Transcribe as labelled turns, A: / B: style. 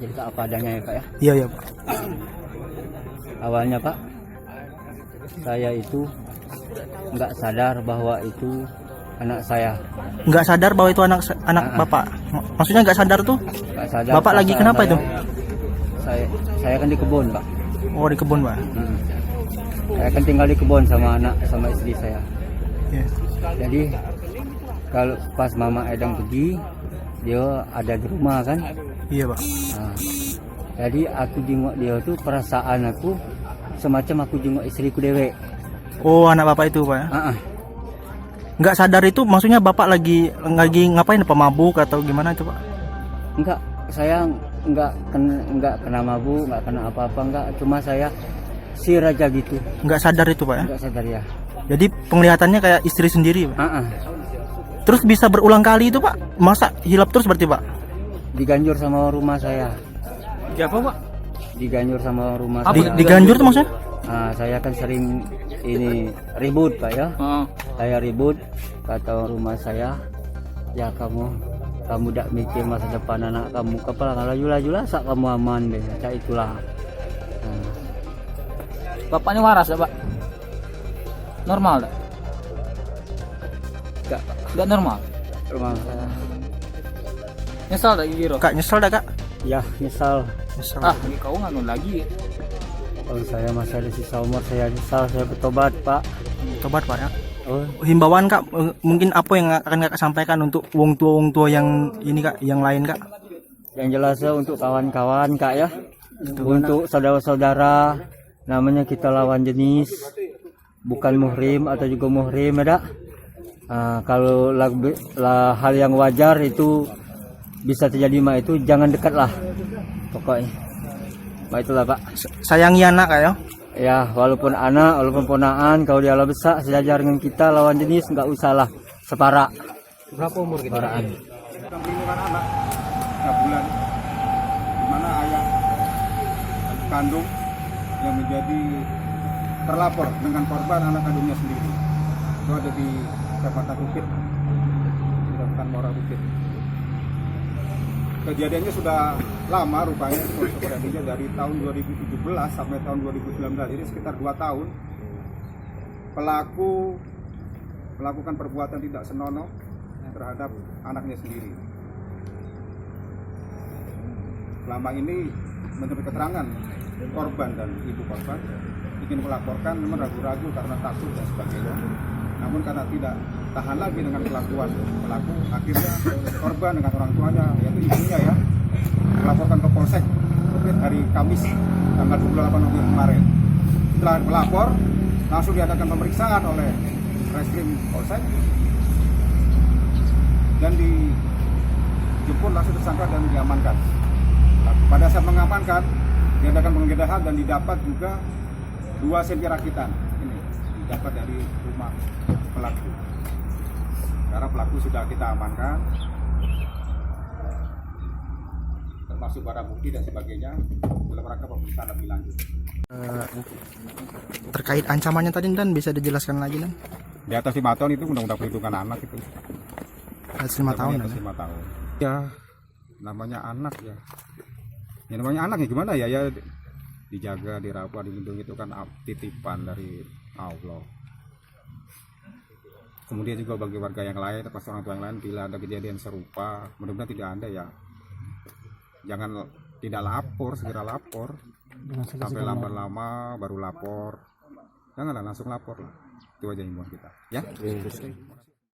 A: cerita apa adanya ya Pak ya.
B: Iya ya Pak.
A: Awalnya Pak, saya itu nggak sadar bahwa itu anak saya.
B: Nggak sadar bahwa itu anak Bapak. Maksudnya nggak sadar tuh?
A: Nggak sadar.
B: Bapak lagi kenapa itu?
A: Saya kan di kebun Pak.
B: Oh di kebun Pak.
A: Saya kan tinggal di kebun sama istri saya.
B: Iya.
A: Jadi kalau pas Mama Edang pergi, dia ada di rumah kan.
B: Iya Pak.
A: Nah, jadi aku jenguk dia tuh perasaan aku semacam aku jenguk istriku dewek.
B: Oh anak Bapak itu Pak ya? Nggak sadar itu maksudnya Bapak lagi ngapain, apa mabuk atau gimana itu Pak?
A: Enggak, saya enggak kena mabuk, enggak kena apa-apa, enggak, cuma saya si raja gitu.
B: Nggak sadar itu Pak ya?
A: Enggak sadar ya.
B: Jadi penglihatannya kayak istri sendiri Pak? Terus bisa berulang kali itu Pak? Masa hilap terus berarti Pak?
A: Diganjur sama rumah saya.
B: Siapa Pak?
A: Diganjur sama rumah saya.
B: Diganjur tuh maksudnya?
A: Saya kan sering ini ribut Pak ya. Saya ribut, kata rumah saya, ya kamu tidak mikir masa depan anak kamu, kepala laju-laju lah sak kamu aman deh, kayak itulah.
C: Bapaknya waras ya Pak? Normal tak? Enggak normal?
A: Rumah saya.
C: Nyesal tak Giro?
B: Kak nyesel dah Kak?
A: Ya nyesal.
C: Kau nganu lagi.
A: Kalau saya masih ada sisa umur, saya nyesal, saya bertobat Pak.
B: Tobat Pak ya?
A: Oh,
B: Himbauan Kak, mungkin apa yang akan Kakak sampaikan untuk wong tua yang ini Kak, yang lain Kak?
A: yang jelasnya untuk kawan-kawan Kak ya, untuk saudara-saudara, namanya kita lawan jenis, bukan muhrim atau juga muhrim ada. Kalau hal yang wajar itu bisa terjadi mah itu jangan dekat lah pokoknya. Itulah Pak.
B: Sayangi anak Kak ya?
A: Ya walaupun anak, walaupun ponaan, kalau dia lah besar sejajar dengan kita lawan jenis nggak usahlah separa.
C: Berapa umur kita?
A: Separaan.
D: Perlindungan anak 3 bulan, di mana ayah kandung yang menjadi terlapor dengan korban anak kandungnya sendiri. Itu ada di Kecamatan Bukit, di Kecamatan Muara Bukit. Kejadiannya sudah lama rupanya, sebenarnya dari tahun 2017 sampai tahun 2019, jadi sekitar 2 tahun. Pelaku melakukan perbuatan tidak senonoh terhadap anaknya sendiri. Selama ini menurut keterangan korban dan ibu korban ingin melaporkan, namun ragu-ragu karena takut dan sebagainya. Namun karena tidak tahan lagi dengan kelakuan pelaku, akhirnya korban dengan orang tuanya, yaitu ibunya ya, melaporkan ke Polsek hari Kamis tanggal 28 November kemarin. Setelah melapor, langsung diadakan pemeriksaan oleh Reskrim Polsek dan dijemput langsung tersangka dan diamankan. Pada saat mengamankan, diadakan penggeledahan dan didapat juga 2 senti rakitan. Ini didapat dari rumah pelaku. Karena pelaku sudah kita amankan, termasuk barang bukti dan sebagainya, dalam rangka pemeriksaan lebih lanjut.
B: Terkait ancamannya tadi Dan bisa dijelaskan lagi Dan?
D: Di atas 5 tahun itu undang-undang perlindungan anak itu.
B: Atas 5 tahun
D: Atas 5 tahun. Ya, namanya anak ya. Ya namanya anak ya gimana ya, ya dijaga, dirawat, dilindungi, itu kan titipan dari Allah. Kemudian juga bagi warga yang lain, termasuk orang tua yang lain, bila ada kejadian serupa, mudah-mudahan tidak ada ya, jangan tidak lapor, segera lapor. Sampai lama-lama baru lapor, janganlah langsung lapor lah. Itu aja himbauan kita ya.